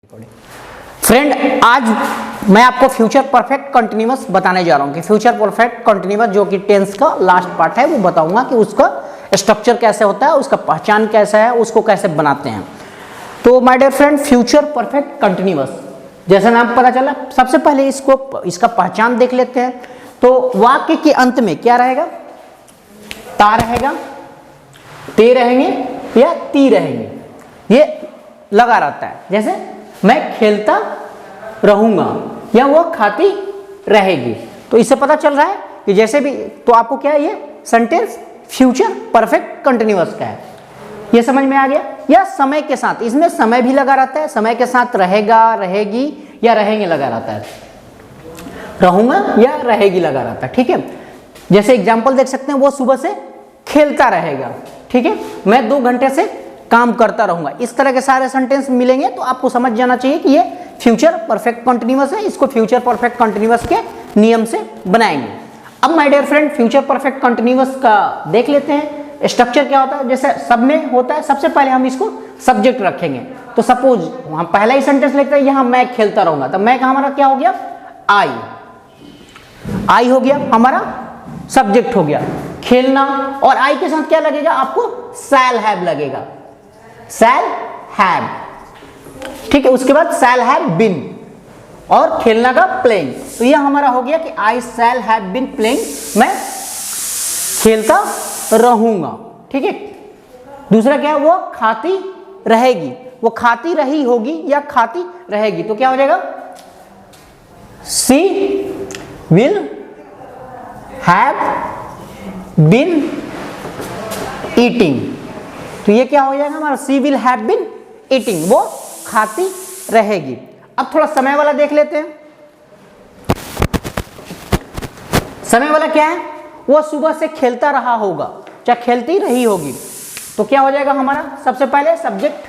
Friend, आज मैं आपको फ्यूचर परफेक्ट कंटिन्यूअस बताने जा रहा हूं कि फ्यूचर परफेक्ट कंटिन्यूअस जो कि टेंस का लास्ट पार्ट है वो बताऊंगा कि उसका स्ट्रक्चर कैसे होता है, उसका पहचान कैसा है, उसको कैसे बनाते हैं। तो my dear friend, future perfect continuous जैसा नाम पता चला, सबसे पहले इसका पहचान देख लेते हैं। तो वाक्य के अंत में क्या रहेगा? ता रहेगा, ते रहेंगे या ती रहेंगे, ये लगा रहता है। जैसे मैं खेलता रहूंगा या वो खाती रहेगी, तो इससे पता चल रहा है कि जैसे भी, तो आपको क्या है, ये सेंटेंस फ्यूचर परफेक्ट कंटिन्यूअस का है। ये समझ में आ गया? या समय के साथ, इसमें समय भी लगा रहता है, समय के साथ रहेगा, रहेगी या रहेंगे लगा रहता है, रहूंगा या रहेगी लगा रहता है। ठीक है, जैसे एग्जांपल देख सकते हैं, वो सुबह से खेलता रहेगा। ठीक है, मैं 2 घंटे से काम करता रहूंगा। इस तरह के सारे सेंटेंस मिलेंगे तो आपको समझ जाना चाहिए कि ये फ्यूचर परफेक्ट कंटिन्यूअस है। इसको फ्यूचर परफेक्ट कंटिन्यूअस के नियम से बनाएंगे। अब my dear friend, future perfect continuous का देख लेते हैं स्ट्रक्चर क्या होता है। जैसे सब में होता है, सबसे पहले हम इसको सब्जेक्ट रखेंगे। तो सपोज हम पहला ही सेंटेंस लिखते हैं, यहां मैं खेलता रहूंगा, तो मैं का हमारा क्या हो गया? आई हो गया, हमारा सब्जेक्ट हो गया खेलना। और आई के साथ क्या लगेगा आपको? शैल हैव लगेगा, शैल हैव। ठीक है, उसके बाद शैल हैव बीन और खेलना का प्लेइंग। तो यह हमारा हो गया कि आई शैल हैव बीन प्लेइंग, मैं खेलता रहूंगा। ठीक है, दूसरा क्या है? वो खाती रहेगी, वो खाती रही होगी या खाती रहेगी, तो क्या हो जाएगा? She will have been eating. तो ये क्या हो जाएगा हमारा? She will have been eating, वो खाती रहेगी। अब थोड़ा समय वाला देख लेते हैं। समय वाला क्या है? वो सुबह से खेलता रहा होगा, चाहे खेलती रही होगी, तो क्या हो जाएगा हमारा? सबसे पहले सब्जेक्ट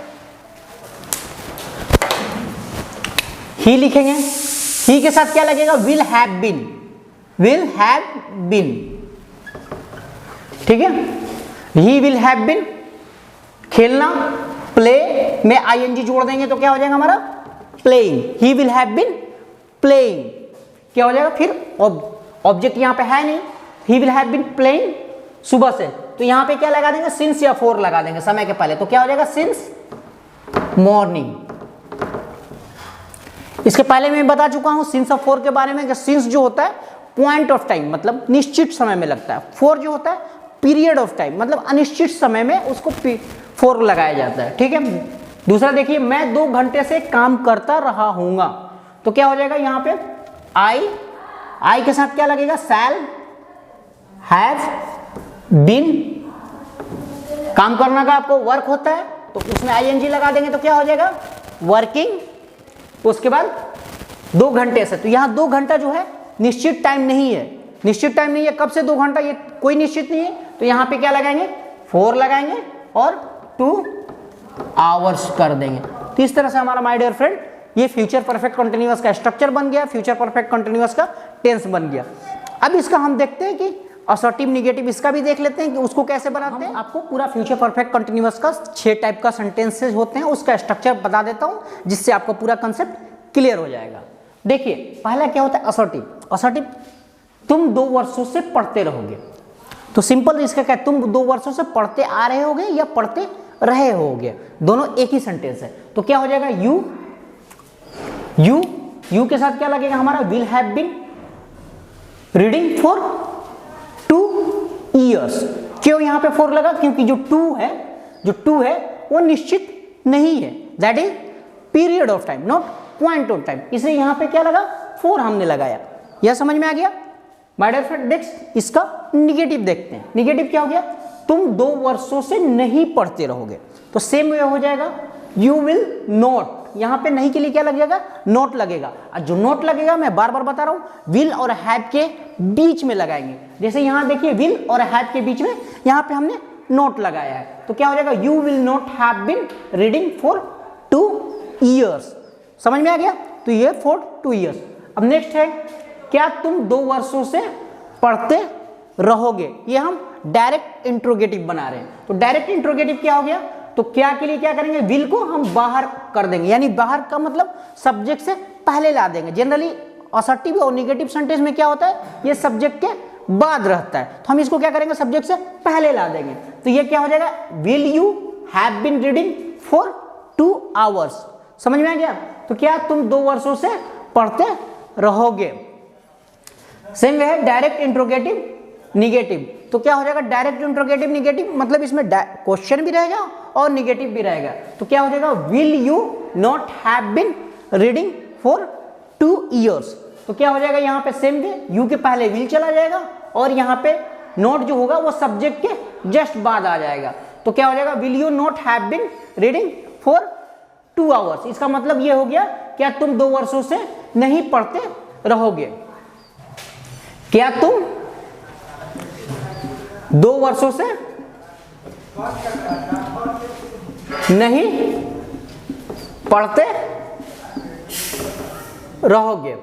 ही लिखेंगे, ही के साथ क्या लगेगा? Will have been, will have been. ठीक है, ही विल हैव बीन। खेलना, प्ले में आईएनजी जोड़ देंगे तो क्या हो जाएगा हमारा? Playing, he will have been playing. क्या हो जाएगा फिर? ऑब्जेक्ट यहां पे है नहीं, he will have been playing सुबह से, तो यहां पे क्या लगा देंगे? सिंस या फोर लगा देंगे समय के पहले, तो क्या हो जाएगा? Since morning. इसके पहले मैं बता चुका हूं सिंस और फोर के बारे में कि सिंस जो होता है पॉइंट ऑफ टाइम, मतलब निश्चित समय में लगता है। फोर जो होता है पीरियड ऑफ टाइम, मतलब अनिश्चित समय में उसको फोर लगाया जाता है। ठीक है, दूसरा देखिए, मैं 2 घंटे से काम करता रहा हूंगा, तो क्या हो जाएगा यहां पे? आई के साथ क्या लगेगा? Shall have been. काम करना का आपको वर्क होता है तो उसमें आईएनजी लगा देंगे तो क्या हो जाएगा? वर्किंग। उसके बाद 2 घंटे से, तो यहां 2 घंटा जो है निश्चित टाइम नहीं है, निश्चित टाइम नहीं है। कब से 2 घंटा, ये कोई निश्चित नहीं है, तो यहां पे क्या लगाएंगे? 4 लगाएंगे और 2 आवर्स कर देंगे। तो इस तरह से हमारा माय डियर फ्रेंड ये फ्यूचर परफेक्ट कंटिन्यूअस का स्ट्रक्चर बन गया, फ्यूचर परफेक्ट कंटिन्यूअस का टेंस बन गया। अब इसका हम देखते हैं कि असर्टिव निगेटिव, इसका भी देख लेते हैं कि उसको कैसे बनाते हैं। आपको पूरा फ्यूचर परफेक्ट कंटिन्यूअस का 6 टाइप का सेंटेंसेस होते हैं, उसका स्ट्रक्चर बता देता हूं जिससे आपको पूरा कंसेप्ट क्लियर हो जाएगा। देखिए, पहला क्या होता है? असर्टिव। असर्टिव, तुम 2 वर्षों से पढ़ते रहोगे, तो सिंपल इसका क्या है? तुम 2 वर्षों से पढ़ते आ रहे होगे या पढ़ते रहे होगे, दोनों एक ही सेंटेंस है। तो क्या हो जाएगा? यू के साथ क्या लगेगा हमारा? Will have been reading for 2 years। क्यों यहां पे 4 लगा? क्योंकि जो 2 है वो निश्चित नहीं है, that is period of time, not point of time, इसलिए यहां पे क्या लगा? 4 हमने लगाया। यह समझ में आ गया माय डियर फ्रेंड। नेक्स्ट इसका निगेटिव देखते हैं। निगेटिव क्या हो गया? तुम 2 वर्षों से नहीं पढ़ते रहोगे, तो सेम वे हो जाएगा, यू विल नॉट। यहां पे नहीं के लिए क्या लगेगा? नोट लगेगा। और जो नोट लगेगा, मैं बार बार बता रहा हूं, विल और हैव के बीच में लगाएंगे। जैसे यहां देखिए, विल और हैव के बीच में यहां पे हमने नोट लगाया है, तो क्या हो जाएगा? You will not have been reading for 2 years। समझ में आ गया? तो ये फॉर 2 years। अब नेक्स्ट है, क्या तुम 2 वर्षों से पढ़ते रहोगे। ये हम डायरेक्ट इंट्रोगेटिव बना रहे हैं, तो डायरेक्ट इंट्रोगेटिव क्या हो गया? तो क्या के लिए क्या करेंगे, विल को हम बाहर कर देंगे, यानी बाहर का मतलब सब्जेक्ट से पहले ला देंगे। जनरली असर्टिव और निगेटिव सेंटेंस में क्या होता है, ये सब्जेक्ट के बाद रहता है, तो हम इसको क्या करेंगे, सब्जेक्ट से पहले ला देंगे। तो ये क्या हो जाएगा, will you have been reading for 2 hours। समझ में आ गया? तो क्या तुम 2 वर्षों से पढ़ते रहोगे। सेम वे है डायरेक्ट इंट्रोगेटिव निगेटिव। तो क्या हो जाएगा, डायरेक्ट इंट्रोगेटिव निगेटिव मतलब इसमें क्वेश्चन भी रहेगा और निगेटिव भी रहेगा। तो क्या हो जाएगा, will you not have been reading for 2 years। तो क्या हो जाएगा, यहाँ पे सेम वे यू के पहले विल चला जाएगा और यहाँ पे नोट जो होगा वो सब्जेक्ट के जस्ट बाद आ जाएगा। तो क्या हो जाएगा, will you not have been reading for 2 hours। इसका मतलब ये हो गया, क्या तुम 2 वर्षों से नहीं पढ़ते रहोगे। क्या तुम 2 वर्षों से नहीं पढ़ते रहोगे।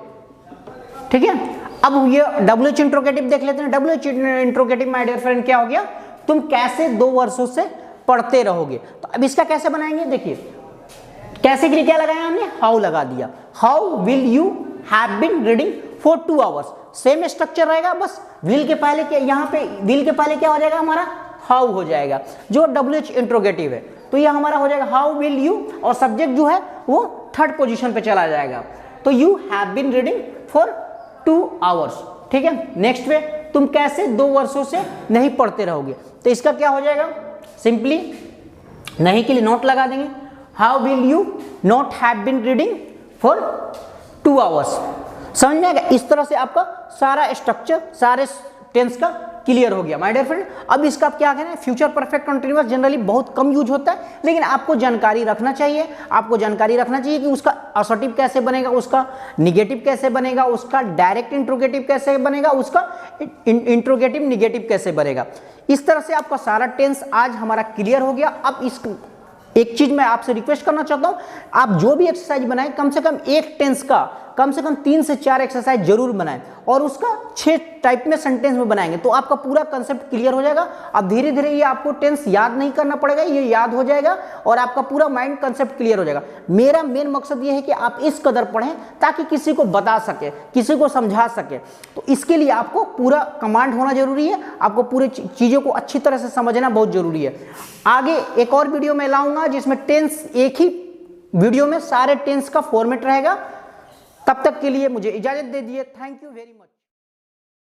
ठीक है, अब ये WH इंट्रोगेटिव देख लेते हैं। WH interrogative my dear friend क्या हो गया, तुम कैसे 2 वर्षों से पढ़ते रहोगे। तो अब इसका कैसे बनाएंगे, देखिए कैसे के लिए क्या लगाया हमने, हाउ लगा दिया। How will you have been reading for 2 hours। Same structure रहेगा, बस विल के पहले क्या, यहाँ पे विल के पहले क्या हो जाएगा हमारा, हाउ हो जाएगा जो WH इंट्रोगेटिव है। तो ये हमारा हो जाएगा हाउ विल यू, और सब्जेक्ट जो है वो 3rd पोजीशन पे चला जाएगा। तो you have been reading for 2 hours। ठीक है, नेक्स्ट पे तुम कैसे 2 वर्षों से नहीं पढ़ते रहोगे। तो इसका क्या हो जाएगा, सिंपली नहीं के लिए नोट लगा देंगे, how will you not have been reading for 2 hours। समझ में आएगा? इस तरह से आपका सारा स्ट्रक्चर सारे टेंस का क्लियर हो गया माय डियर फ्रेंड। अब इसका आप क्या करें, फ्यूचर परफेक्ट कंटिन्यूअस जनरली बहुत कम यूज होता है, लेकिन आपको जानकारी रखना चाहिए। आपको जानकारी रखना चाहिए कि उसका असर्टिव कैसे बनेगा, उसका निगेटिव कैसे बनेगा, उसका डायरेक्ट इंट्रोगेटिव कैसे बनेगा, उसका इंट्रोगेटिव निगेटिव कैसे बनेगा। इस तरह से आपका सारा टेंस आज हमारा क्लियर हो गया। अब इस एक चीज मैं आपसे रिक्वेस्ट करना चाहता हूं, आप जो भी एक्सरसाइज बनाएं कम से कम एक टेंस का कम से कम 3 से 4 एक्सरसाइज जरूर बनाएं, और उसका 6 टाइप में सेंटेंस में बनाएंगे तो आपका पूरा कंसेप्ट क्लियर हो जाएगा। अब धीरे धीरे ये आपको टेंस याद नहीं करना पड़ेगा, ये याद हो जाएगा और आपका पूरा माइंड कंसेप्ट क्लियर हो जाएगा। मेरा मेन मकसद ये है कि आप इस कदर पढ़ें ताकि किसी को बता सके, किसी को समझा सके। तो इसके लिए आपको पूरा कमांड होना जरूरी है, आपको पूरी चीज़ों को अच्छी तरह से समझना बहुत जरूरी है। आगे एक और वीडियो में लाऊंगा जिसमें टेंस, एक ही वीडियो में सारे टेंस का फॉर्मेट रहेगा। तब तक के लिए मुझे इजाजत दे दीजिए। Thank you very much.